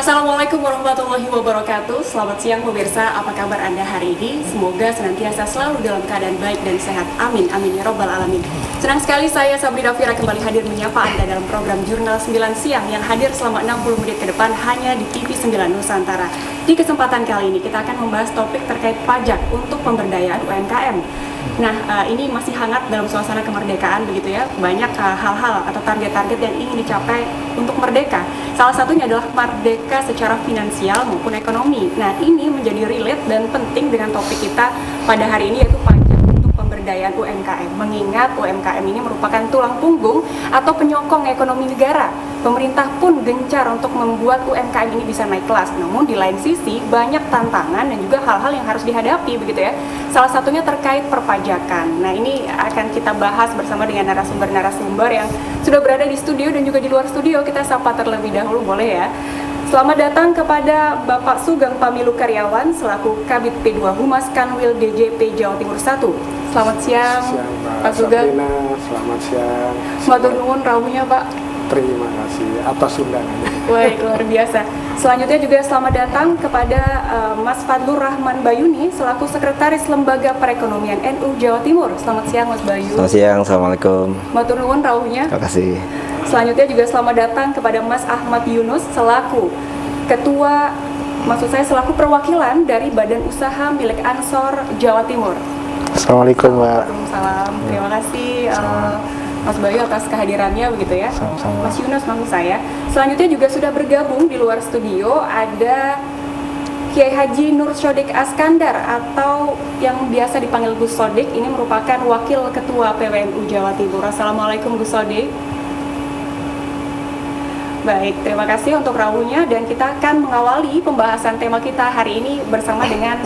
Assalamualaikum warahmatullahi wabarakatuh. Selamat siang pemirsa, apa kabar Anda hari ini? Semoga senantiasa selalu dalam keadaan baik dan sehat. Amin, amin ya robbal alamin. Senang sekali saya Sabrina Fira kembali hadir menyapa Anda dalam program Jurnal 9 Siang yang hadir selama 60 menit ke depan hanya di TV 9 Nusantara. Di kesempatan kali ini kita akan membahas topik terkait pajak untuk pemberdayaan UMKM. Nah, ini masih hangat dalam suasana kemerdekaan begitu ya. Banyak hal-hal atau target-target yang ingin dicapai untuk merdeka. Salah satunya adalah merdeka secara finansial maupun ekonomi. Nah, ini menjadi relate dan penting dengan topik kita pada hari ini, yaitu pajak untuk pemberdayaan UMKM. Mengingat UMKM ini merupakan tulang punggung atau penyokong ekonomi negara. Pemerintah pun gencar untuk membuat UMKM ini bisa naik kelas. Namun di lain sisi banyak tantangan dan juga hal-hal yang harus dihadapi begitu ya. Salah satunya terkait perpajakan. Nah, ini akan kita bahas bersama dengan narasumber-narasumber yang sudah berada di studio dan juga di luar studio. Kita sapa terlebih dahulu, boleh ya? Selamat datang kepada Bapak Sugeng Pamilu Karyawan selaku Kabid P2 Humas Kanwil DJP Jawa Timur 1. Selamat siang, Pak Sugeng. Selamat siang. Matur nuwun rawuhnya, Pak. Terima kasih atas undangannya. Baik, luar biasa. Selanjutnya juga selamat datang kepada Mas Fadlur Rahman Bayuni selaku Sekretaris Lembaga Perekonomian NU Jawa Timur. Selamat siang, Mas Bayu. Selamat siang, Assalamualaikum. Matur nuwun rawuhnya. Terima kasih. Selanjutnya juga selamat datang kepada Mas Ahmad Yunus selaku selaku perwakilan dari Badan Usaha milik Ansor Jawa Timur. Assalamualaikum, Mbak. Waalaikumsalam. Terima kasih Mas Bayu atas kehadirannya begitu ya. Sama-sama. Mas Yunus maksud saya. Selanjutnya juga sudah bergabung di luar studio ada Kiai Haji Nur Sodik Askandar atau yang biasa dipanggil Gus Sodik. Ini merupakan Wakil Ketua PWNU Jawa Timur. Assalamualaikum Gus Sodik. Baik, terima kasih untuk rawuhnya dan kita akan mengawali pembahasan tema kita hari ini bersama dengan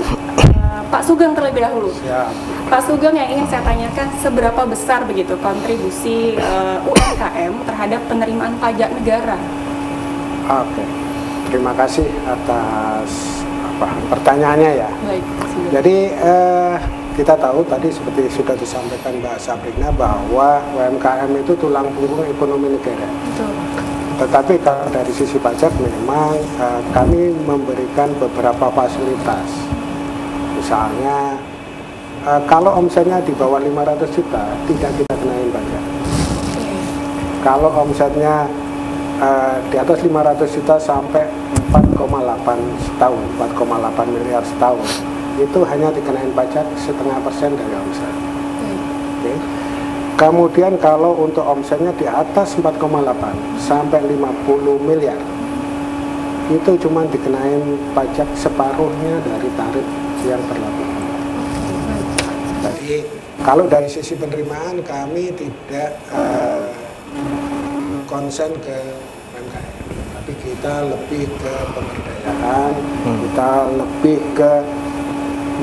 Pak Sugeng terlebih dahulu. Siap. Pak Sugeng, yang ingin saya tanyakan, seberapa besar begitu kontribusi UMKM terhadap penerimaan pajak negara? Oke. Terima kasih atas pertanyaannya ya. Baik, Pak Sugeng. Jadi kita tahu tadi seperti sudah disampaikan Mbak Sabrina bahwa UMKM itu tulang punggung ekonomi negara. Betul. Tetapi kalau dari sisi pajak memang kami memberikan beberapa fasilitas. Misalnya kalau omsetnya di bawah 500 juta tidak kita kenain pajak. Kalau omsetnya di atas 500 juta sampai 4,8 setahun, 4,8 miliar setahun, itu hanya dikenain pajak 0,5% dari omset. Oke. Kemudian kalau untuk omsetnya di atas 4,8 sampai 50 miliar, itu cuma dikenain pajak separuhnya dari tarif yang berlaku. Jadi kalau dari sisi penerimaan kami tidak konsen ke UMKM, tapi kita lebih ke pemberdayaan, kita lebih ke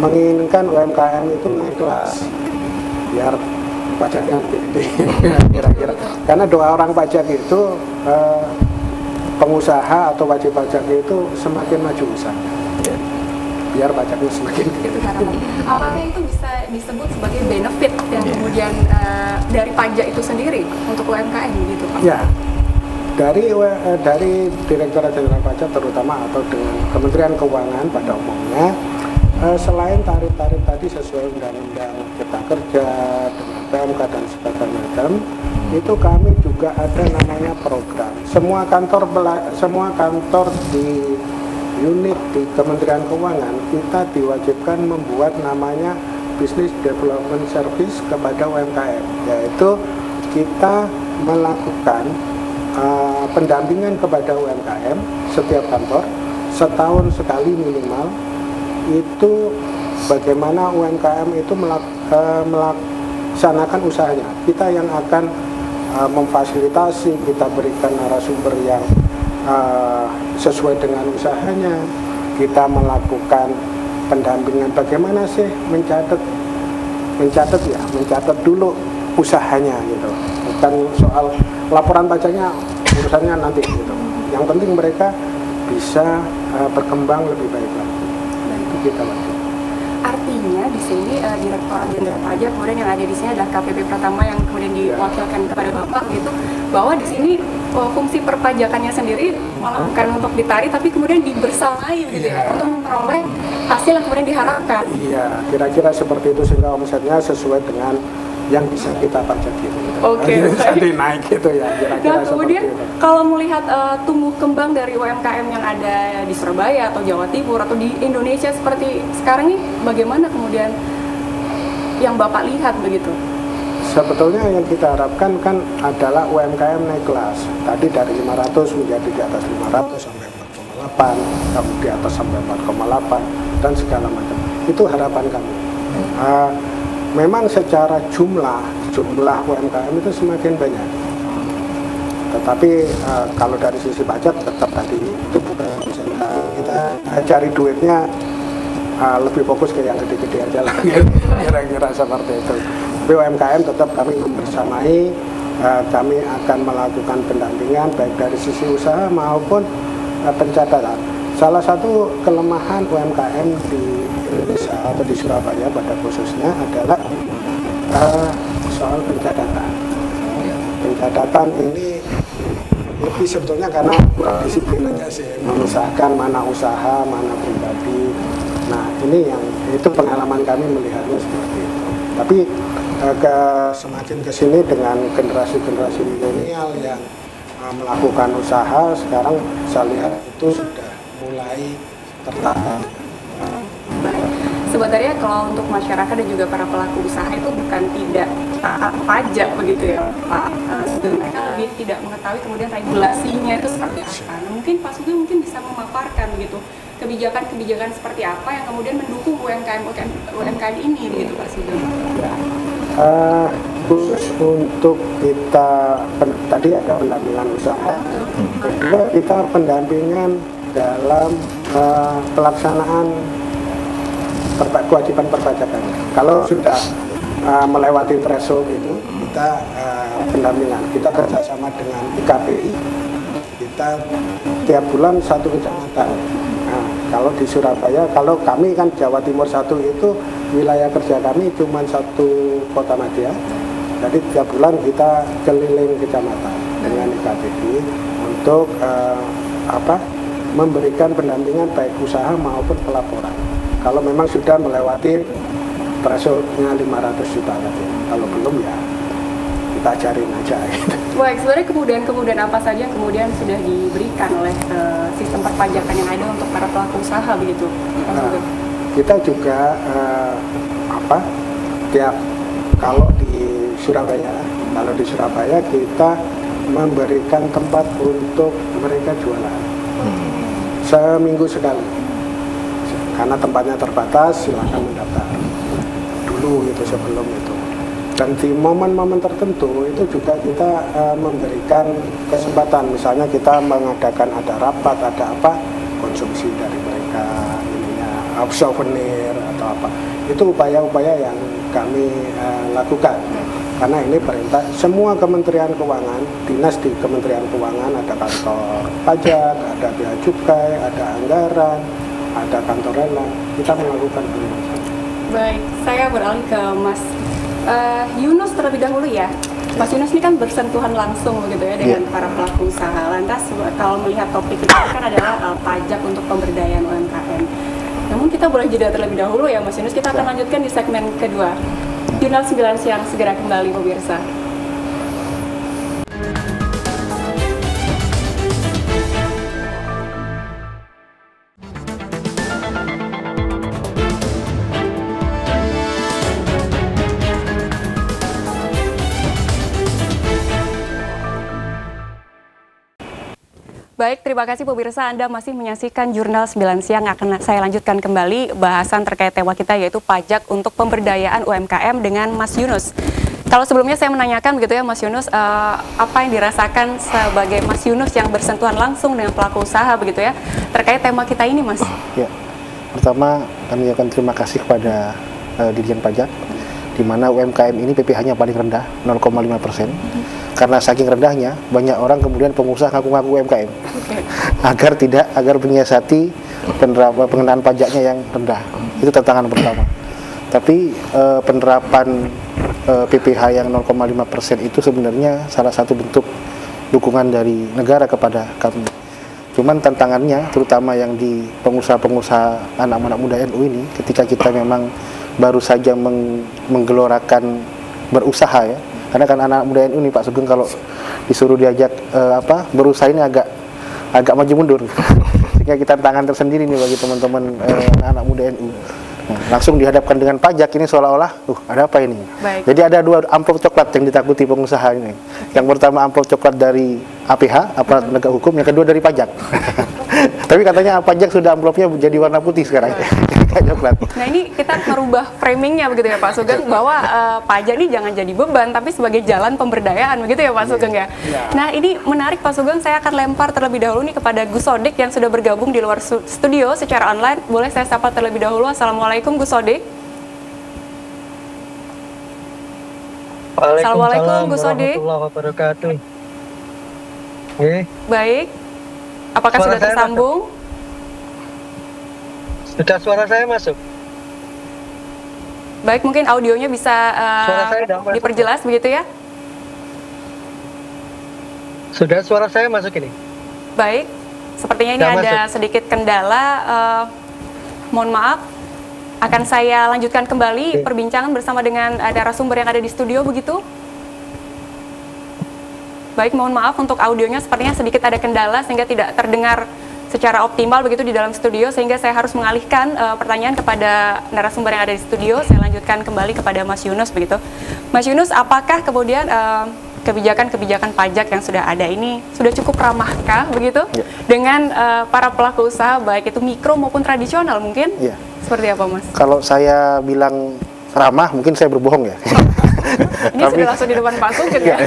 menginginkan UMKM itu naik kelas, biar pajaknya gede kira-kira. Karena doa orang pajak itu pengusaha atau wajib pajak itu semakin maju usahanya, biar pajaknya semakin gede. Apakah itu bisa disebut sebagai benefit dan kemudian dari pajak itu sendiri untuk UMKM gitu Pak? Ya, dari Direktorat Jenderal Pajak terutama atau dengan Kementerian Keuangan pada umumnya, selain tarif-tarif tadi sesuai Undang-Undang Cipta Kerja dengan PMK dan sebagainya, itu kami juga ada namanya program. Semua kantor di unit di Kementerian Keuangan kita diwajibkan membuat namanya Business Development Service kepada UMKM, yaitu kita melakukan pendampingan kepada UMKM setiap kantor setahun sekali minimal. Itu bagaimana UMKM itu melaksanakan usahanya. Kita yang akan memfasilitasi, kita berikan narasumber yang sesuai dengan usahanya. Kita melakukan pendampingan bagaimana sih mencatat dulu usahanya gitu. Bukan soal laporan pajaknya urusannya nanti gitu. Yang penting mereka bisa berkembang lebih baik lagi. Kita lanjut. Artinya di sini Direktorat Jenderal Pajak kemudian yang ada di sini adalah KPP Pratama yang kemudian diwakilkan kepada Bapak gitu, bahwa di sini fungsi perpajakannya sendiri malah bukan untuk ditarik tapi kemudian dibersamai gitu ya, untuk memperoleh hasil yang kemudian diharapkan. Iya, kira-kira seperti itu sehingga omsetnya sesuai dengan yang bisa kita pajaki. Oke. Jadi naik gitu ya. Kira-kira Nah kemudian seperti itu. kalau melihat tumbuh kembang dari UMKM yang ada di Surabaya atau Jawa Timur atau di Indonesia seperti sekarang ini, bagaimana kemudian yang Bapak lihat begitu? Sebetulnya yang kita harapkan kan adalah UMKM naik kelas. Tadi dari 500 menjadi di atas 500 sampai 4,8, kemudian di atas sampai 4,8 dan segala macam. Itu harapan kami. Memang secara jumlah UMKM itu semakin banyak. Tetapi kalau dari sisi pajak tetap tadi itu kita cari duitnya lebih fokus ke yang gede-gede aja lah, kira-kira seperti itu. Tapi UMKM tetap kami bersamai, kami akan melakukan pendampingan baik dari sisi usaha maupun pencatatan. Salah satu kelemahan UMKM di Indonesia atau di Surabaya pada khususnya adalah soal pencatatan. Pencatatan ini lebih sebetulnya karena disiplin aja sih, memisahkan mana usaha, mana pribadi. Nah ini yang itu pengalaman kami melihatnya seperti itu. Tapi semakin kesini dengan generasi milenial yang melakukan usaha sekarang saya lihat itu sudah mulai tertata. Sebenarnya kalau untuk masyarakat dan juga para pelaku usaha itu bukan tidak taat pajak begitu ya Pak, mereka lebih tidak mengetahui kemudian regulasinya itu seperti apa. Nah, mungkin Pak Sugeng mungkin bisa memaparkan begitu kebijakan-kebijakan seperti apa yang kemudian mendukung UMKM ini begitu Pak Sugeng. Khusus untuk kita tadi ada pendampingan usaha, kedua kita pendampingan dalam pelaksanaan kewajiban perpajakan. Kalau sudah melewati threshold itu, kita pendampingan, kita kerjasama dengan IKPI, kita tiap bulan satu kecamatan. Nah, kalau di Surabaya, kalau kami kan Jawa Timur 1 itu wilayah kerja kami cuma satu kota madya. Jadi tiap bulan kita keliling kecamatan dengan IKPI untuk memberikan pendampingan baik usaha maupun pelaporan. Kalau memang sudah melewati thresholdnya 500 juta tadi, kalau belum ya kita cariin aja. Gitu. Baik, sebenarnya kemudahan apa saja yang kemudian sudah diberikan oleh sistem perpajakan yang ada untuk para pelaku usaha begitu? Kita juga kalau di Surabaya kita memberikan tempat untuk mereka jualan seminggu sekali. Karena tempatnya terbatas, silakan mendaftar dulu gitu sebelum itu. Dan di momen-momen tertentu itu juga kita memberikan kesempatan, misalnya kita mengadakan ada rapat, ada apa, konsumsi dari mereka, souvenir atau apa. Itu upaya-upaya yang kami lakukan. Karena ini perintah semua Kementerian Keuangan, dinas di Kementerian Keuangan, ada kantor pajak, ada bea cukai, ada anggaran, ada kantor lelang, kita melakukan pengawasan. Baik, saya beralih ke Mas Yunus terlebih dahulu ya. Mas Yunus ini kan bersentuhan langsung begitu ya dengan para pelaku usaha. Lantas kalau melihat topik kita kan adalah pajak untuk pemberdayaan UMKM. Namun kita boleh jeda terlebih dahulu ya Mas Yunus. Kita akan lanjutkan di segmen kedua. Jurnal 9 Siang segera kembali pemirsa. Baik, terima kasih pemirsa, Anda masih menyaksikan Jurnal 9 Siang. Akan saya lanjutkan kembali bahasan terkait tema kita yaitu pajak untuk pemberdayaan UMKM dengan Mas Yunus. Kalau sebelumnya saya menanyakan begitu ya Mas Yunus, apa yang dirasakan sebagai Mas Yunus yang bersentuhan langsung dengan pelaku usaha begitu ya, terkait tema kita ini Mas? Ya, pertama kami akan terima kasih kepada Dirjen Pajak, di mana UMKM ini PPh-nya paling rendah, 0,5%. Karena saking rendahnya, banyak orang kemudian pengusaha ngaku-ngaku UMKM agar menyiasati pengenaan pajaknya yang rendah. Itu tantangan pertama. Tapi penerapan PPh yang 0,5% itu sebenarnya salah satu bentuk dukungan dari negara kepada kami. Cuman tantangannya, terutama yang di pengusaha-pengusaha anak-anak muda NU ini, ketika kita memang baru saja menggelorakan berusaha ya, karena kan anak muda NU ini Pak Sugeng kalau disuruh diajak berusaha ini agak maju mundur. Sehingga kita tantangan tersendiri nih bagi teman-teman anak muda NU. Nah, langsung dihadapkan dengan pajak ini seolah-olah, ada apa ini? Baik. Jadi ada 2 amplop coklat yang ditakuti pengusaha ini. Yang pertama amplop coklat dari APH, aparat penegak hukum, yang kedua dari pajak. Tapi katanya pajak sudah amplopnya jadi warna putih sekarang, kayak coklat. Nah ini kita merubah framingnya begitu ya Pak Sugeng, bahwa pajak ini jangan jadi beban, tapi sebagai jalan pemberdayaan begitu ya Pak Sugeng ya. Nah ini menarik Pak Sugeng, saya akan lempar terlebih dahulu nih kepada Gus Sodik yang sudah bergabung di luar studio secara online. Boleh saya sapa terlebih dahulu. Assalamualaikum Gus Sodik. Waalaikumsalam Gus Sodik. warahmatullahi wabarakatuh. Baik. Apakah Suara sudah saya tersambung? Sudah suara saya masuk? Baik, mungkin audionya bisa Suara saya sudah masuk. diperjelas begitu ya. Sudah suara saya masuk ini? Baik, sepertinya ini Sudah ada masuk. sedikit kendala. Mohon maaf. Akan saya lanjutkan kembali perbincangan bersama dengan narasumber yang ada di studio begitu. Baik, mohon maaf untuk audionya sepertinya sedikit ada kendala sehingga tidak terdengar secara optimal begitu di dalam studio, sehingga saya harus mengalihkan pertanyaan kepada narasumber yang ada di studio. Saya lanjutkan kembali kepada Mas Yunus begitu. Mas Yunus, apakah kemudian kebijakan-kebijakan pajak yang sudah ada ini sudah cukup ramahkah begitu dengan para pelaku usaha baik itu mikro maupun tradisional mungkin? Ya. Seperti apa Mas? Kalau saya bilang ramah, mungkin saya berbohong ya. Ini sudah langsung di depan Pak Sugeng ya.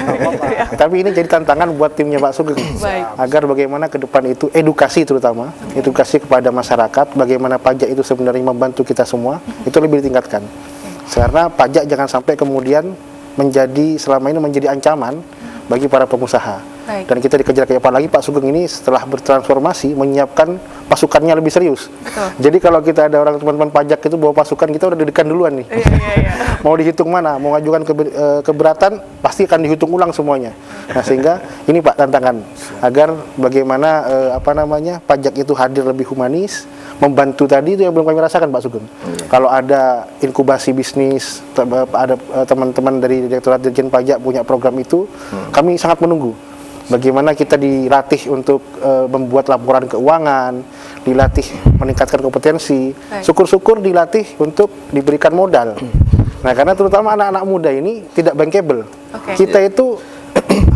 Tapi ini jadi tantangan buat timnya Pak Sugeng. Baik. Agar bagaimana ke depan itu edukasi, terutama edukasi kepada masyarakat, bagaimana pajak itu sebenarnya membantu kita semua, itu lebih ditingkatkan. Karena pajak jangan sampai kemudian selama ini menjadi ancaman bagi para pengusaha. Baik. Dan kita dikejar-kejar, apalagi Pak Sugeng ini setelah bertransformasi menyiapkan pasukannya lebih serius. Betul. Jadi kalau kita ada orang teman-teman pajak itu bawa pasukan, kita udah deg-degan duluan nih. Iya. Mau dihitung mana, mau ngajukan keberatan, pasti akan dihitung ulang semuanya. Nah, sehingga ini Pak tantangan agar bagaimana pajak itu hadir lebih humanis, membantu tadi itu yang belum kami rasakan Pak Sugeng. Kalau ada inkubasi bisnis, ada teman-teman dari Direktorat Dirjen Pajak punya program itu, kami sangat menunggu. Bagaimana kita dilatih untuk membuat laporan keuangan, dilatih meningkatkan kompetensi, syukur-syukur dilatih untuk diberikan modal. Nah, karena terutama anak-anak muda ini tidak bankable. Kita itu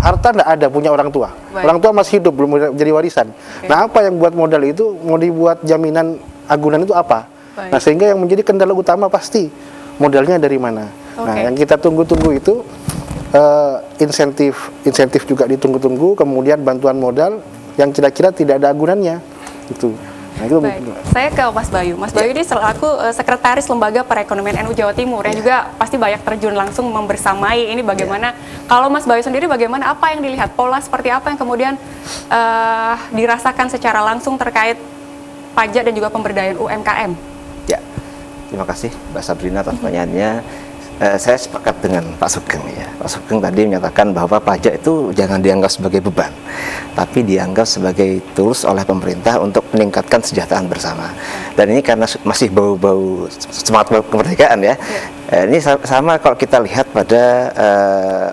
harta tidak ada, punya orang tua. Orang tua masih hidup, belum jadi warisan. Nah, apa yang buat modal itu, mau dibuat jaminan agunan itu apa? Nah, sehingga yang menjadi kendala utama pasti modalnya dari mana. Nah, yang kita tunggu-tunggu itu insentif juga ditunggu-tunggu, kemudian bantuan modal yang kira-kira tidak ada agunannya itu. Nah, itu Saya ke Mas Bayu. Mas Bayu ini selaku sekretaris Lembaga Perekonomian NU Jawa Timur yang juga pasti banyak terjun langsung membersamai ini bagaimana. Kalau Mas Bayu sendiri bagaimana, apa yang dilihat, pola seperti apa yang kemudian dirasakan secara langsung terkait pajak dan juga pemberdayaan UMKM? Ya, terima kasih Mbak Sabrina atas pertanyaannya. Saya sepakat dengan Pak Sugeng ya. Pak Sugeng tadi menyatakan bahwa pajak itu jangan dianggap sebagai beban, tapi dianggap sebagai tools oleh pemerintah untuk meningkatkan kesejahteraan bersama. Dan ini karena masih bau-bau semangat kemerdekaan ya. Ini sama kalau kita lihat pada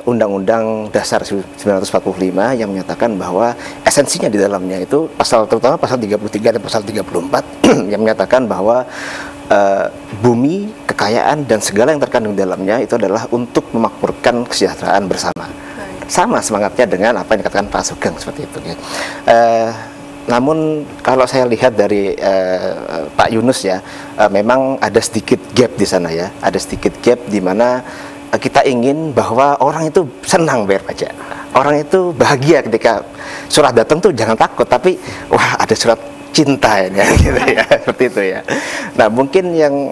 Undang-Undang Dasar 1945 yang menyatakan bahwa esensinya di dalamnya itu terutama pasal 33 dan pasal 34 yang menyatakan bahwa bumi, kekayaan, dan segala yang terkandung di dalamnya itu adalah untuk memakmurkan kesejahteraan bersama. Sama semangatnya dengan apa yang dikatakan Pak Sugeng seperti itu. Ya. Namun kalau saya lihat dari Pak Yunus ya, memang ada sedikit gap di sana ya. Ada sedikit gap di mana kita ingin bahwa orang itu senang bayar pajak. Orang itu bahagia ketika surat datang tuh jangan takut, tapi wah ada surat cinta ini gitu ya, seperti itu ya. Nah, mungkin yang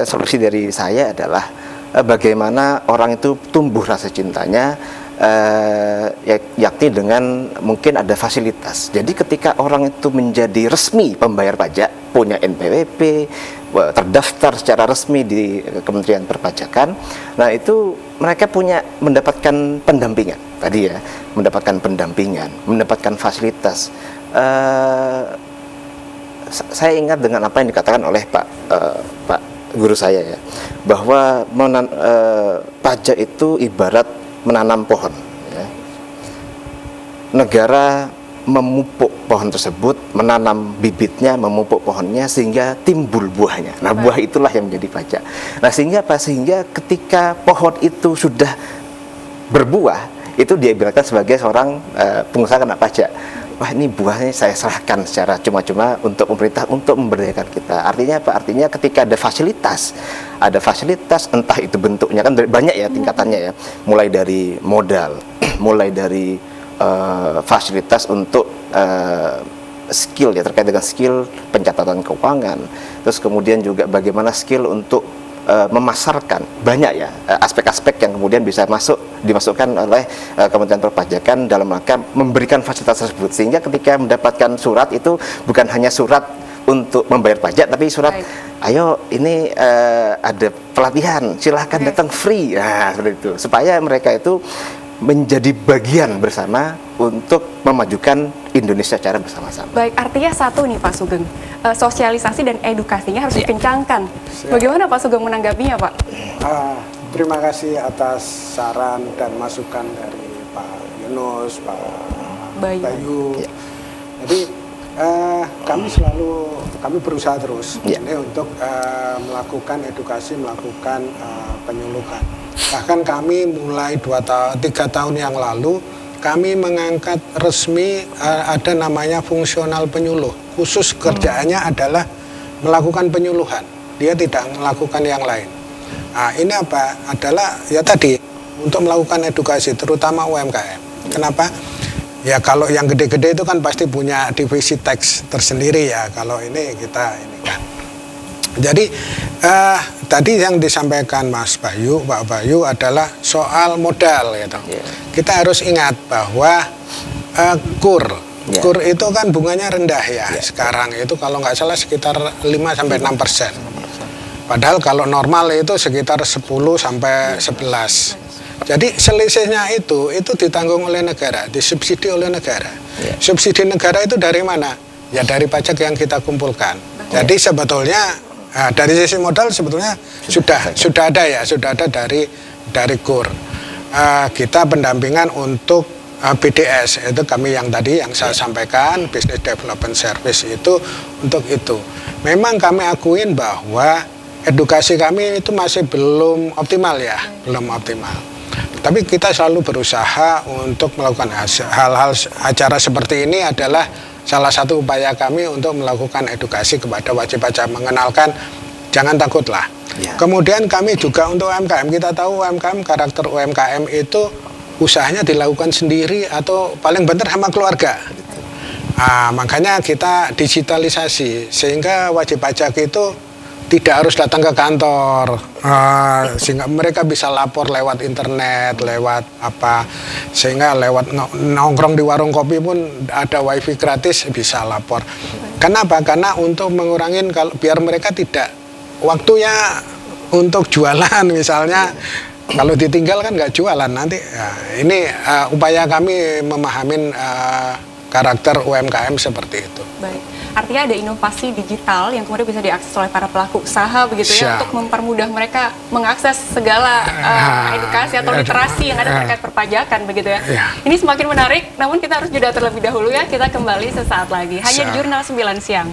solusi dari saya adalah bagaimana orang itu tumbuh rasa cintanya, yakni dengan mungkin ada fasilitas. Jadi ketika orang itu menjadi resmi pembayar pajak, punya NPWP, terdaftar secara resmi di Kementerian Perpajakan. Nah, itu mereka mendapatkan pendampingan tadi ya, mendapatkan pendampingan, mendapatkan fasilitas. Saya ingat dengan apa yang dikatakan oleh Pak guru saya ya, bahwa pajak itu ibarat menanam pohon ya. Negara memupuk pohon tersebut, menanam bibitnya, memupuk pohonnya sehingga timbul buahnya. Nah, buah itulah yang menjadi pajak. Nah, sehingga ketika pohon itu sudah berbuah, itu dia ibaratkan sebagai seorang pengusaha kena pajak. Wah, ini buahnya saya serahkan secara cuma-cuma untuk pemerintah untuk memberdayakan kita. Artinya apa? Artinya ketika ada fasilitas entah itu bentuknya kan banyak ya tingkatannya ya, mulai dari modal, mulai dari fasilitas untuk skill ya, terkait dengan skill pencatatan keuangan, terus kemudian juga bagaimana skill untuk memasarkan, banyak ya aspek-aspek yang kemudian bisa dimasukkan oleh Kementerian Perpajakan dalam rangka memberikan fasilitas tersebut, sehingga ketika mendapatkan surat itu bukan hanya surat untuk membayar pajak, tapi surat ayo ini ada pelatihan, silahkan datang free, nah seperti itu, supaya mereka itu menjadi bagian bersama untuk memajukan Indonesia secara bersama-sama. Baik, artinya satu nih Pak Sugeng, sosialisasi dan edukasinya harus dikencangkan. Bagaimana Pak Sugeng menanggapinya, Pak? Terima kasih atas saran dan masukan dari Pak Yunus, Pak Bayu. Ya. Jadi kami berusaha terus ini untuk melakukan edukasi, melakukan penyuluhan. Bahkan kami mulai 3 tahun yang lalu kami mengangkat resmi ada namanya fungsional penyuluh. Khusus kerjaannya adalah melakukan penyuluhan. Dia tidak melakukan yang lain. Nah, ini apa? Adalah ya tadi untuk melakukan edukasi terutama UMKM. Kenapa? Ya kalau yang gede-gede itu kan pasti punya divisi teks tersendiri ya. Kalau ini kita ini kan. Jadi tadi yang disampaikan Mas Bayu, Pak Bayu adalah soal modal gitu. Kita harus ingat bahwa KUR itu kan bunganya rendah ya. Sekarang itu kalau nggak salah sekitar 5-6%. Padahal kalau normal itu sekitar 10-11. Jadi selisihnya itu ditanggung oleh negara, disubsidi oleh negara. Subsidi negara itu dari mana? Ya dari pajak yang kita kumpulkan. Jadi sebetulnya dari sisi modal sebetulnya sudah ada dari KUR. Kita pendampingan untuk BDS itu kami yang tadi yang saya sampaikan, Business Development Service itu untuk itu. Memang kami akuin bahwa edukasi kami itu masih belum optimal ya, belum optimal. Tapi kita selalu berusaha untuk melakukan hal-hal acara seperti ini adalah salah satu upaya kami untuk melakukan edukasi kepada wajib pajak, mengenalkan jangan takutlah. Kemudian kami juga untuk UMKM, kita tahu UMKM, karakter UMKM itu usahanya dilakukan sendiri atau paling benar sama keluarga. Makanya kita digitalisasi sehingga wajib pajak itu tidak harus datang ke kantor, sehingga mereka bisa lapor lewat internet, lewat apa, sehingga lewat nongkrong di warung kopi pun ada wifi gratis bisa lapor. Kenapa? Karena untuk mengurangi biar mereka tidak waktunya untuk jualan misalnya, kalau ditinggal kan nggak jualan nanti. Ini upaya kami memahami karakter UMKM seperti itu. Baik. Artinya ada inovasi digital yang kemudian bisa diakses oleh para pelaku usaha begitu ya, untuk mempermudah mereka mengakses segala edukasi atau literasi yang ada terkait perpajakan begitu ya. Ini semakin menarik, namun kita harus jeda terlebih dahulu ya. Kita kembali sesaat lagi hanya di Jurnal 9 Siang.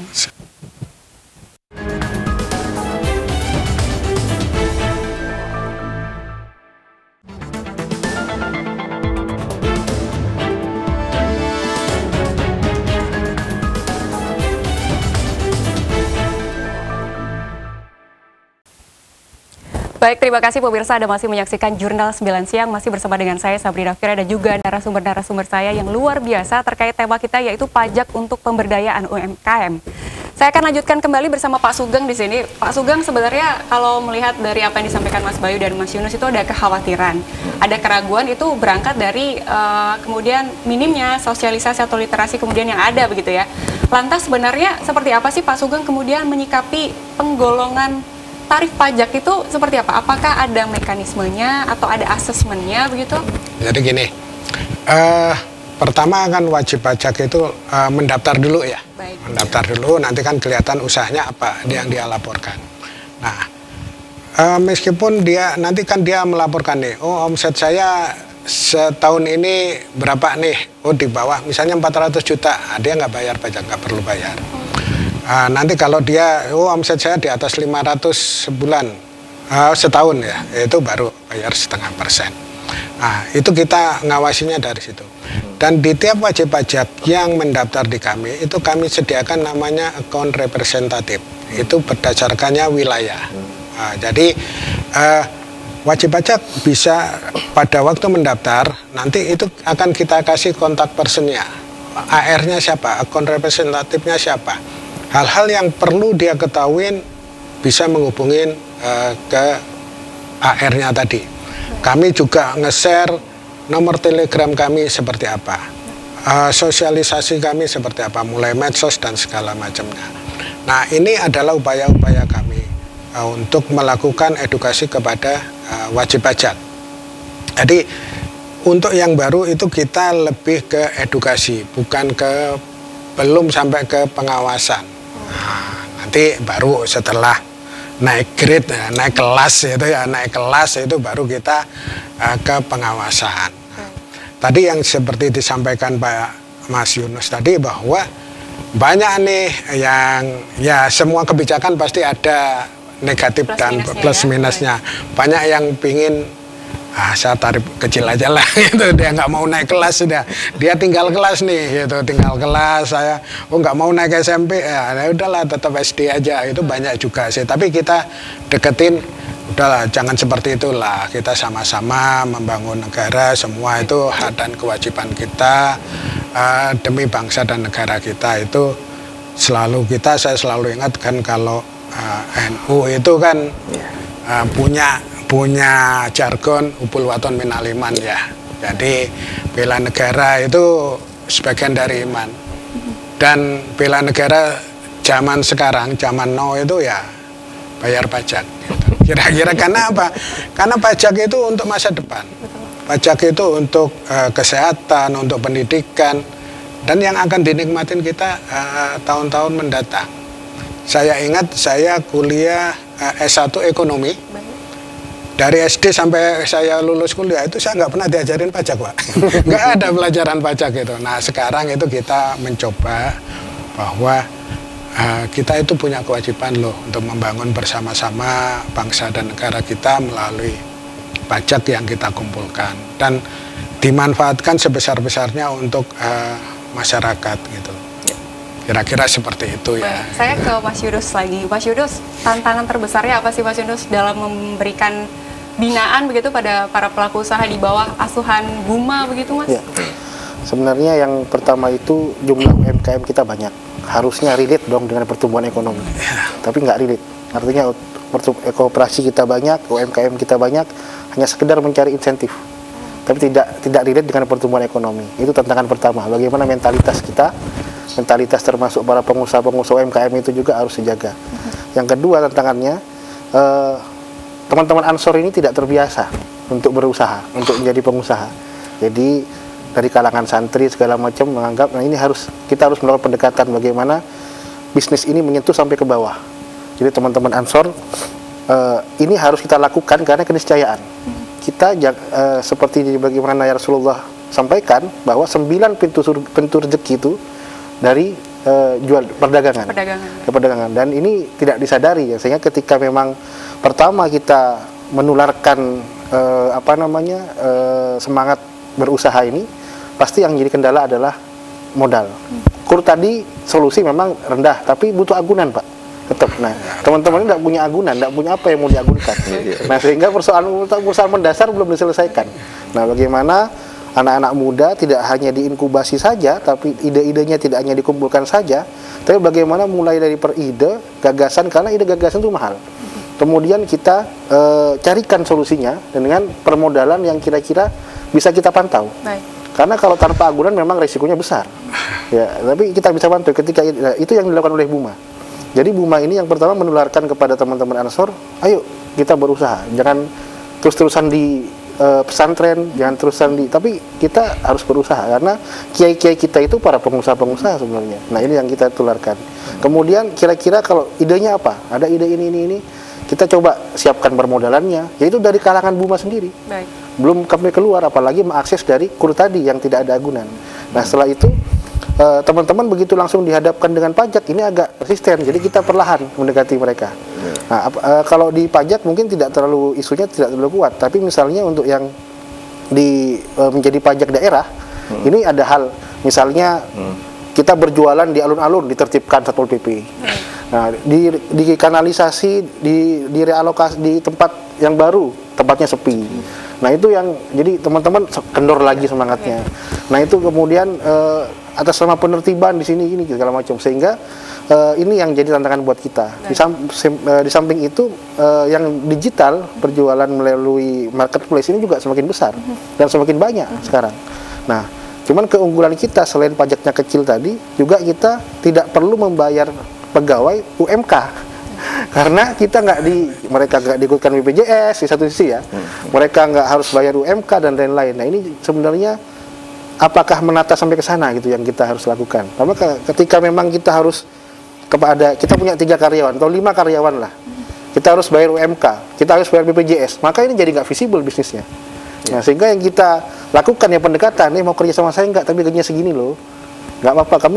Baik, terima kasih pemirsa, Anda masih menyaksikan Jurnal 9 Siang, masih bersama dengan saya Sabrina Fira dan juga narasumber-narasumber saya yang luar biasa terkait tema kita yaitu pajak untuk pemberdayaan UMKM. Saya akan lanjutkan kembali bersama Pak Sugeng di sini. Pak Sugeng, sebenarnya kalau melihat dari apa yang disampaikan Mas Bayu dan Mas Yunus itu ada kekhawatiran, ada keraguan itu berangkat dari kemudian minimnya sosialisasi atau literasi kemudian yang ada begitu ya. Lantas sebenarnya seperti apa sih Pak Sugeng kemudian menyikapi penggolongan tarif pajak itu seperti apa? Apakah ada mekanismenya atau ada asesmennya begitu? Jadi gini, pertama kan wajib pajak itu mendaftar dulu ya. Baik. Mendaftar dulu, nanti kan kelihatan usahanya apa yang dia laporkan. Nah, meskipun dia nanti kan dia melaporkan nih, oh omset saya setahun ini berapa nih? Oh di bawah, misalnya 400 juta, dia nggak bayar pajak, nggak perlu bayar. Nanti kalau dia, oh omset saya di atas 500 sebulan, setahun ya, itu baru bayar 0,5%. Nah, itu kita ngawasinya dari situ. Dan di tiap wajib pajak yang mendaftar di kami, itu kami sediakan namanya account representatif. Itu berdasarkannya wilayah. Jadi wajib pajak bisa pada waktu mendaftar, nanti itu akan kita kasih kontak personnya. AR-nya siapa, account representatifnya siapa. Hal-hal yang perlu dia ketahuin bisa menghubungin ke AR-nya tadi. Kami juga nge-share nomor telegram kami seperti apa, sosialisasi kami seperti apa, mulai medsos dan segala macamnya. Nah, ini adalah upaya-upaya kami untuk melakukan edukasi kepada wajib pajak. Jadi untuk yang baru itu kita lebih ke edukasi, bukan belum sampai ke pengawasan. Nah, nanti baru setelah naik grade, naik kelas itu baru kita ke pengawasan. Tadi yang seperti disampaikan Pak Mas Yunus tadi bahwa banyak nih yang ya semua kebijakan pasti ada negatif plus dan plus minusnya. Banyak yang pingin saya tarif kecil aja lah gitu, dia nggak mau naik kelas sudah, dia tinggal kelas nih gitu, tinggal kelas, saya nggak mau naik SMP ya udahlah tetap SD aja, itu banyak juga sih. Tapi kita deketin, udahlah jangan seperti itulah, kita sama-sama membangun negara, semua itu hak dan kewajiban kita demi bangsa dan negara kita. Itu selalu saya selalu ingatkan kalau NU itu kan punya jargon upul waton minal iman ya. Jadi bela negara itu sebagian dari iman. Dan bela negara zaman sekarang, zaman now itu ya bayar pajak. Gitu. Kira-kira karena apa? Karena pajak itu untuk masa depan. Pajak itu untuk kesehatan, untuk pendidikan, dan yang akan dinikmatin kita tahun-tahun mendatang. Saya ingat saya kuliah S1 ekonomi. Dari SD sampai saya lulus kuliah itu saya nggak pernah diajarin pajak, Pak. Nggak ada pelajaran pajak itu. Nah sekarang itu kita mencoba bahwa kita itu punya kewajiban loh untuk membangun bersama-sama bangsa dan negara kita melalui pajak yang kita kumpulkan dan dimanfaatkan sebesar-besarnya untuk masyarakat gitu. Kira-kira seperti itu ya. Baik, saya ke Mas Yunus lagi. Mas Yunus, tantangan terbesarnya apa sih Mas Yunus dalam memberikan binaan begitu pada para pelaku usaha di bawah asuhan Buma begitu Mas? Ya. Sebenarnya yang pertama itu jumlah UMKM kita banyak. Harusnya relate dong dengan pertumbuhan ekonomi. Ya. Tapi nggak relate. Artinya kooperasi kita banyak, UMKM kita banyak, hanya sekedar mencari insentif. Tapi tidak relate dengan pertumbuhan ekonomi. Itu tantangan pertama. Bagaimana mentalitas kita, mentalitas termasuk para pengusaha-pengusaha UMKM itu juga harus dijaga. Yang kedua tantangannya, teman-teman Ansor ini tidak terbiasa untuk berusaha, untuk menjadi pengusaha. Jadi dari kalangan santri segala macam menganggap, nah ini kita harus melakukan pendekatan bagaimana bisnis ini menyentuh sampai ke bawah. Jadi teman-teman Ansor, ini harus kita lakukan karena keniscayaan. Kita seperti bagaimana ya Rasulullah sampaikan bahwa 9 pintu rezeki itu dari jual perdagangan. Dan ini tidak disadari ya, sehingga ketika memang pertama kita menularkan semangat berusaha ini, pasti yang jadi kendala adalah modal. Kur tadi solusi memang rendah, tapi butuh agunan Pak. Tetap. Nah, teman-teman ini tidak punya agunan, tidak punya apa yang mau diagunkan. Nah, sehingga persoalan mendasar belum diselesaikan. Nah, bagaimana anak-anak muda tidak hanya diinkubasi saja, tapi ide-idenya tidak hanya dikumpulkan saja, tapi bagaimana mulai dari per ide, gagasan, karena ide gagasan itu mahal. Kemudian kita carikan solusinya dengan permodalan yang kira-kira bisa kita pantau. Baik. Karena kalau tanpa agunan memang resikonya besar. Ya, tapi kita bisa bantu ketika itu yang dilakukan oleh Buma. Jadi Buma ini yang pertama menularkan kepada teman-teman Ansor, ayo kita berusaha, jangan terus-terusan di pesantren, jangan terusan tapi kita harus berusaha karena kiai-kiai kita itu para pengusaha-pengusaha sebenarnya. Nah, ini yang kita tularkan. Kemudian kira-kira kalau idenya apa? Ada ide ini, kita coba siapkan permodalannya, yaitu dari kalangan Buma sendiri. Baik. Belum kami keluar, apalagi mengakses dari KUR tadi yang tidak ada agunan. Nah, setelah itu teman-teman begitu langsung dihadapkan dengan pajak, ini agak resisten, jadi kita perlahan mendekati mereka. Nah, kalau di pajak mungkin tidak terlalu, isunya tidak terlalu kuat, tapi misalnya untuk yang menjadi pajak daerah, ini ada hal, misalnya kita berjualan di alun-alun, ditertibkan Satpol PP. Nah, di kanalisasi, di realokasi di tempat yang baru, tempatnya sepi. Nah, itu yang jadi teman-teman kendor lagi semangatnya. Nah, itu kemudian atas nama penertiban di sini ini segala macam, sehingga ini yang jadi tantangan buat kita. Di samping itu yang digital, perjualan melalui marketplace ini juga semakin besar dan semakin banyak sekarang. Nah, cuman keunggulan kita selain pajaknya kecil tadi, juga kita tidak perlu membayar pegawai UMK. Karena kita mereka nggak diikutkan BPJS di satu sisi ya, mereka nggak harus bayar UMK dan lain-lain. Nah, ini sebenarnya apakah menata sampai ke sana gitu yang kita harus lakukan. Karena ketika memang kita harus kita punya 3 karyawan atau 5 karyawan lah, kita harus bayar UMK, kita harus bayar BPJS, maka ini jadi nggak visible bisnisnya. Nah, sehingga yang kita lakukan ya pendekatan, mau kerja sama saya nggak, tapi gajinya segini loh, nggak apa-apa, kamu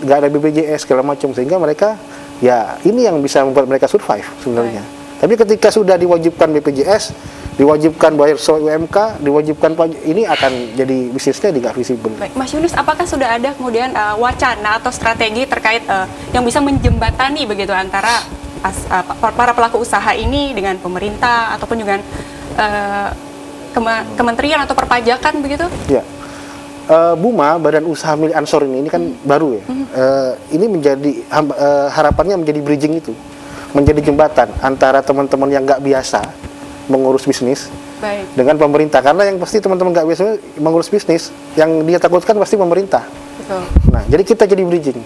nggak ada BPJS segala macam, sehingga mereka ya ini yang bisa membuat mereka survive sebenarnya. Tapi ketika sudah diwajibkan BPJS, diwajibkan bayar UMK, diwajibkan pajak, ini akan jadi bisnisnya tidak visible. Baik, Mas Yunus, apakah sudah ada kemudian wacana atau strategi terkait yang bisa menjembatani begitu antara para pelaku usaha ini dengan pemerintah ataupun juga kementerian atau perpajakan begitu? Ya. Buma, Badan Usaha Milik Ansor ini kan baru ya. Ini menjadi harapannya menjadi bridging itu, menjadi jembatan antara teman-teman yang nggak biasa mengurus bisnis dengan pemerintah. Karena yang pasti teman-teman nggak biasa mengurus bisnis, yang dia takutkan pasti pemerintah. Betul. Nah, jadi kita jadi bridging.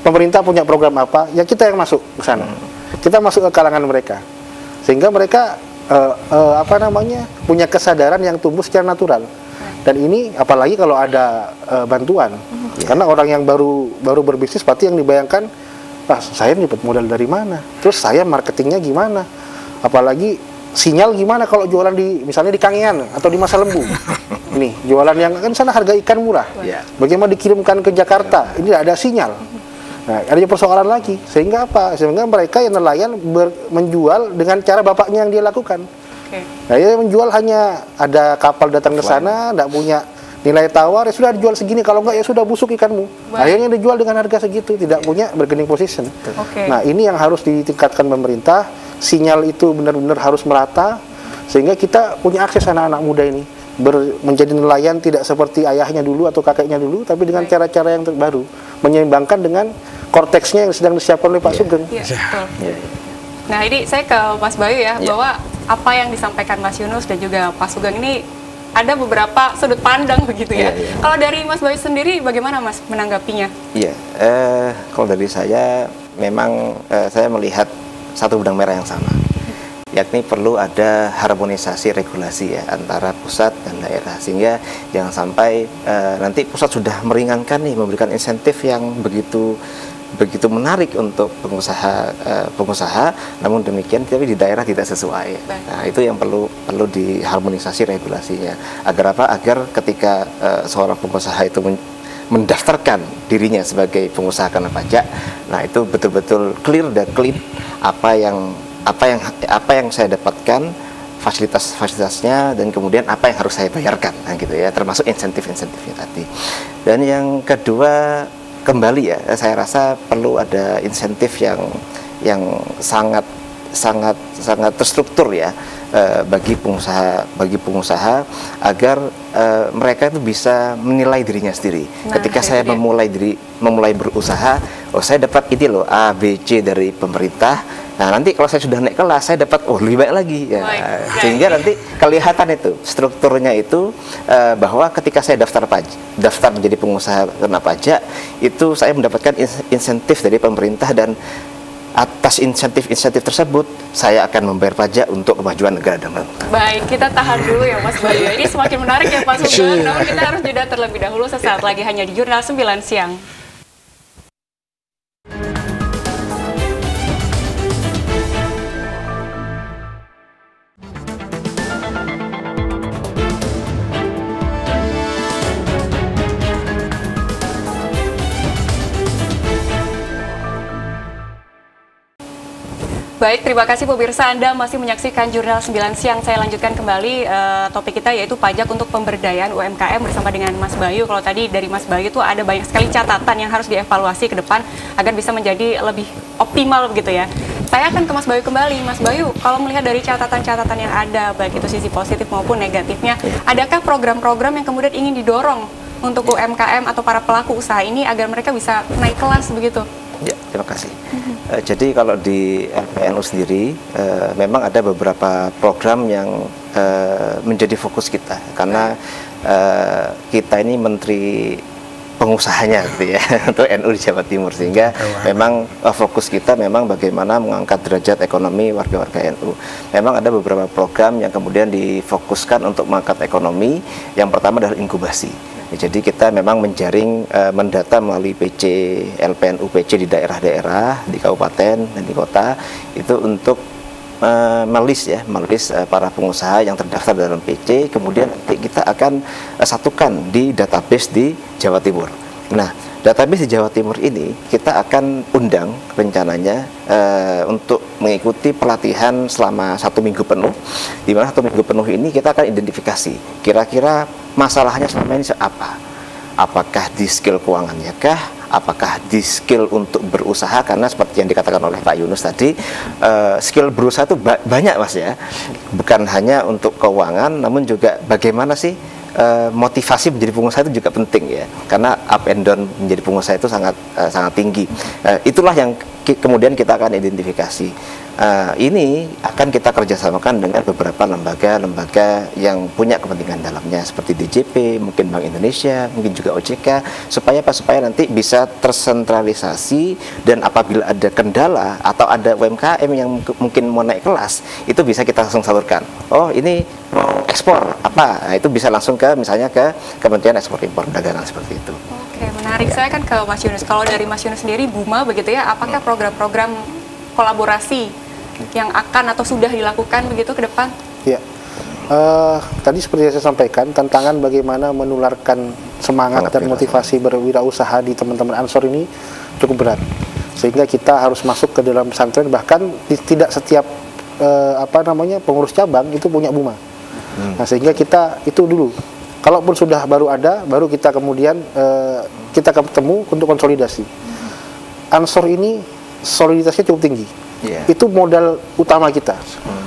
Pemerintah punya program apa, ya kita yang masuk ke sana. Kita masuk ke kalangan mereka, sehingga mereka punya kesadaran yang tumbuh secara natural. Dan ini apalagi kalau ada bantuan, karena orang yang baru berbisnis pasti yang dibayangkan, saya dapat modal dari mana, terus saya marketingnya gimana, apalagi sinyal gimana kalau jualan misalnya di Kangean atau di Masa Lembu, ini jualan yang kan sana harga ikan murah, bagaimana dikirimkan ke Jakarta, ini tidak ada sinyal. Nah, ada persoalan lagi, sehingga mereka yang nelayan menjual dengan cara bapaknya yang dia lakukan. Nah, dia menjual hanya ada kapal datang ke sana, tidak punya nilai tawar, ya sudah dijual segini, kalau enggak ya sudah busuk ikanmu. Akhirnya dijual dengan harga segitu, tidak punya bargaining position. Nah, ini yang harus ditingkatkan pemerintah, sinyal itu benar-benar harus merata, sehingga kita punya akses anak-anak muda ini menjadi nelayan tidak seperti ayahnya dulu atau kakeknya dulu, tapi dengan cara-cara yang terbaru, menyeimbangkan dengan korteksnya yang sedang disiapkan oleh Pak Sugeng. Nah, ini saya ke Mas Bayu ya, bahwa apa yang disampaikan Mas Yunus dan juga Pak Sugeng ini ada beberapa sudut pandang begitu ya. Kalau dari Mas Bayu sendiri bagaimana Mas menanggapinya? Kalau dari saya memang saya melihat satu benang merah yang sama, yakni perlu ada harmonisasi regulasi ya antara pusat dan daerah, sehingga jangan sampai nanti pusat sudah meringankan nih, memberikan insentif yang begitu menarik untuk pengusaha, namun demikian tapi di daerah tidak sesuai. Nah, itu yang perlu diharmonisasi regulasinya. Agar apa? Agar ketika seorang pengusaha itu mendaftarkan dirinya sebagai pengusaha kena pajak, nah itu betul-betul clear dan clean apa yang saya dapatkan, fasilitasnya, dan kemudian apa yang harus saya bayarkan, nah gitu ya, termasuk insentif-insentifnya tadi. Dan yang kedua, kembali ya, saya rasa perlu ada insentif yang sangat sangat terstruktur ya bagi pengusaha agar mereka itu bisa menilai dirinya sendiri. Ketika saya memulai berusaha, oh saya dapat ini loh A, B, C dari pemerintah. Nah nanti kalau saya sudah naik kelas, saya dapat lebih baik lagi ya. Sehingga nanti kelihatan itu strukturnya itu bahwa ketika saya daftar menjadi pengusaha kena pajak, itu saya mendapatkan insentif dari pemerintah, dan atas insentif tersebut saya akan membayar pajak untuk kemajuan negara dan bangsa. Baik, kita tahan dulu ya Mas Bayu. Ini semakin menarik ya Pak Sugeng. Namun kita harus jeda terlebih dahulu, sesaat lagi hanya di Jurnal 9 Siang. Baik, terima kasih pemirsa, Anda masih menyaksikan Jurnal 9 Siang. Saya lanjutkan kembali topik kita, yaitu pajak untuk pemberdayaan UMKM bersama dengan Mas Bayu. Kalau tadi dari Mas Bayu itu ada banyak sekali catatan yang harus dievaluasi ke depan agar bisa menjadi lebih optimal begitu ya. Saya akan ke Mas Bayu kembali. Mas Bayu, kalau melihat dari catatan-catatan yang ada, baik itu sisi positif maupun negatifnya, adakah program-program yang kemudian ingin didorong untuk UMKM atau para pelaku usaha ini agar mereka bisa naik kelas begitu? Ya, terima kasih. Jadi kalau di LPNU sendiri memang ada beberapa program yang menjadi fokus kita, karena kita ini menteri pengusahanya gitu ya untuk NU di Jawa Timur, sehingga memang fokus kita memang bagaimana mengangkat derajat ekonomi warga-warga NU. Memang ada beberapa program yang kemudian difokuskan untuk mengangkat ekonomi. Yang pertama adalah inkubasi. Jadi kita memang menjaring mendata melalui PC LPNU PC di daerah-daerah, di kabupaten dan di kota, itu untuk melis para pengusaha yang terdaftar dalam PC. Kemudian nanti kita akan satukan di database di Jawa Timur. Nah, database di Jawa Timur ini kita akan undang rencananya untuk mengikuti pelatihan selama 1 minggu penuh, di mana 1 minggu penuh ini kita akan identifikasi kira-kira masalahnya selama ini apa. Apakah di skill keuangannya kah? Apakah di skill untuk berusaha? Karena seperti yang dikatakan oleh Pak Yunus tadi, skill berusaha itu banyak Mas ya. Bukan hanya untuk keuangan, namun juga bagaimana sih motivasi menjadi pengusaha itu juga penting ya. Karena up and down menjadi pengusaha itu sangat tinggi. Itulah yang kemudian kita akan identifikasi. Ini akan kita kerjasamakan dengan beberapa lembaga-lembaga yang punya kepentingan dalamnya, seperti DJP, mungkin Bank Indonesia, mungkin juga OJK, supaya nanti bisa tersentralisasi, dan apabila ada kendala atau ada UMKM yang mungkin mau naik kelas, itu bisa kita langsung salurkan. Oh, ini mau ekspor apa? Nah, itu bisa langsung misalnya ke Kementerian Ekspor Impor Dagangan, seperti itu. Oke, menarik. Saya akan ke Mas Yunus. Kalau dari Mas Yunus sendiri, BUMA begitu ya, apakah program-program kolaborasi yang akan atau sudah dilakukan begitu ke depan? Ya, tadi seperti yang saya sampaikan, tantangan bagaimana menularkan semangat dan motivasi berwirausaha di teman-teman Ansor ini cukup berat, sehingga kita harus masuk ke dalam pesantren. Bahkan tidak setiap pengurus cabang itu punya BUMA. Nah, sehingga kita itu dulu, kalaupun sudah baru ada, baru kita kemudian kita ketemu untuk konsolidasi. Ansor ini soliditasnya cukup tinggi. Itu modal utama kita.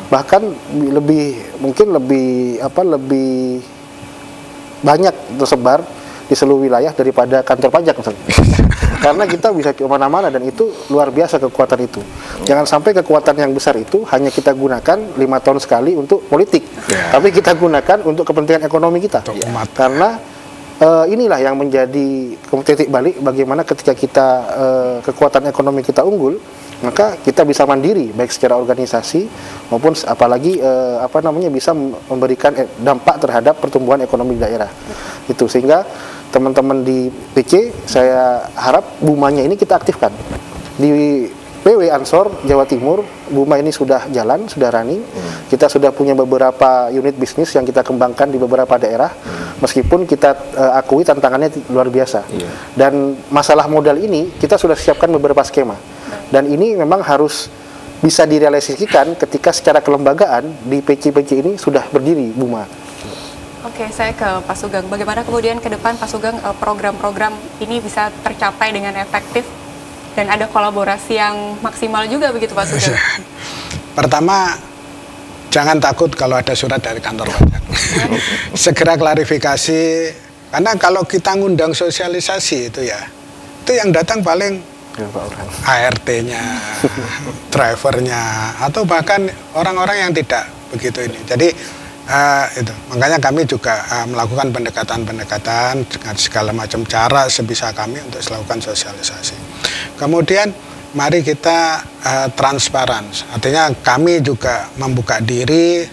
Bahkan mungkin lebih banyak tersebar di seluruh wilayah daripada kantor pajak misalnya. Karena kita bisa kemana-mana, dan itu luar biasa kekuatan itu. Jangan sampai kekuatan yang besar itu hanya kita gunakan 5 tahun sekali untuk politik, tapi kita gunakan untuk kepentingan ekonomi kita. Karena inilah yang menjadi titik balik bagaimana ketika kita kekuatan ekonomi kita unggul, maka kita bisa mandiri baik secara organisasi maupun apalagi bisa memberikan dampak terhadap pertumbuhan ekonomi di daerah. Itu sehingga teman-teman di PC, saya harap BUMA-nya ini kita aktifkan. Di PW Ansor Jawa Timur, BUMA ini sudah jalan, sudah running. Kita sudah punya beberapa unit bisnis yang kita kembangkan di beberapa daerah. Meskipun kita akui tantangannya luar biasa. Dan masalah modal ini kita sudah siapkan beberapa skema. Dan ini memang harus bisa direalisasikan ketika secara kelembagaan di PC-PC ini sudah berdiri BUMA. Oke, saya ke Pak Sugeng. Bagaimana kemudian ke depan Pak Sugeng program-program ini bisa tercapai dengan efektif dan ada kolaborasi yang maksimal juga begitu Pak Sugeng? Pertama, jangan takut kalau ada surat dari kantor pajak. Segera klarifikasi, karena kalau kita ngundang sosialisasi itu ya, itu yang datang paling ART-nya, drivernya, atau bahkan orang-orang yang tidak begitu ini. Jadi itu makanya kami juga melakukan pendekatan-pendekatan dengan segala macam cara sebisa kami untuk melakukan sosialisasi. Kemudian mari kita transparan, artinya kami juga membuka diri,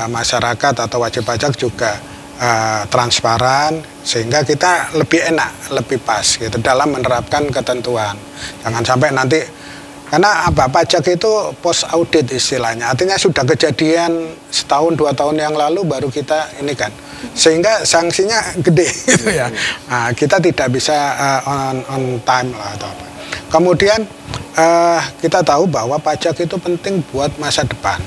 masyarakat atau wajib pajak juga transparan, sehingga kita lebih enak, lebih pas gitu dalam menerapkan ketentuan. Jangan sampai nanti, karena apa, pajak itu post audit istilahnya, artinya sudah kejadian setahun 2 tahun yang lalu baru kita ini kan, sehingga sanksinya gede gitu ya. Nah, kita tidak bisa on time lah atau apa. Kemudian kita tahu bahwa pajak itu penting buat masa depan.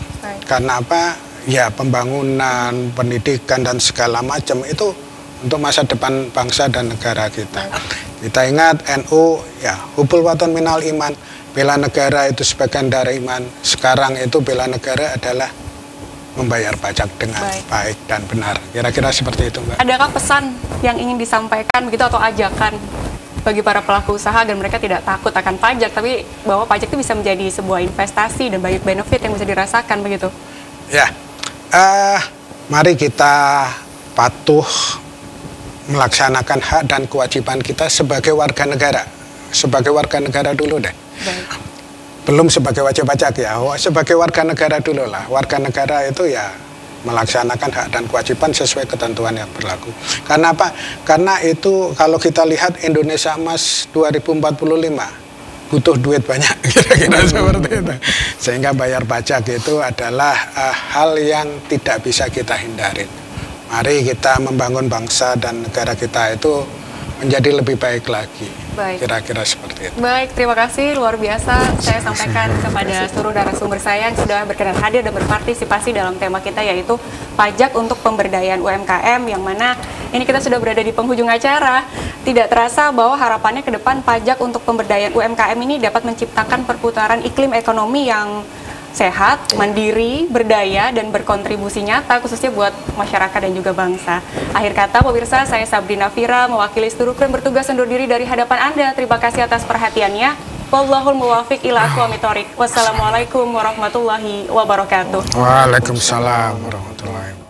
Karena apa? Ya, pembangunan, pendidikan dan segala macam itu untuk masa depan bangsa dan negara kita. Kita ingat NU ya, hubul waton minal iman, bela negara itu sebagian dari iman. Sekarang itu bela negara adalah membayar pajak dengan baik dan benar. Kira-kira seperti itu, Mbak. Adakah pesan yang ingin disampaikan begitu atau ajakan bagi para pelaku usaha agar mereka tidak takut akan pajak, tapi bahwa pajak itu bisa menjadi sebuah investasi dan banyak benefit yang bisa dirasakan begitu? Ya, mari kita patuh melaksanakan hak dan kewajiban kita sebagai warga negara. Sebagai warga negara dulu deh. Baik. Belum sebagai wajib pajak ya, sebagai warga negara dulu lah. Warga negara itu ya melaksanakan hak dan kewajiban sesuai ketentuan yang berlaku. Karena apa? Karena itu kalau kita lihat Indonesia Emas 2045 butuh duit banyak, kira-kira seperti itu. Sehingga bayar pajak itu adalah hal yang tidak bisa kita hindarin. Mari kita membangun bangsa dan negara kita itu menjadi lebih baik lagi. Kira-kira seperti itu. Baik, terima kasih, luar biasa. Saya sampaikan kepada seluruh narasumber saya yang sudah berkenan hadir dan berpartisipasi dalam tema kita, yaitu pajak untuk pemberdayaan UMKM, yang mana ini kita sudah berada di penghujung acara. Tidak terasa bahwa harapannya ke depan pajak untuk pemberdayaan UMKM ini dapat menciptakan perputaran iklim ekonomi yang sehat, mandiri, berdaya, dan berkontribusi nyata khususnya buat masyarakat dan juga bangsa. Akhir kata pemirsa, saya Sabrina Fira mewakili seluruh kru yang bertugas undur diri dari hadapan Anda. Terima kasih atas perhatiannya. Wallahul muwafiq ila aqwamit thoriq. Wassalamualaikum warahmatullahi wabarakatuh. Waalaikumsalam warahmatullahi wabarakatuh.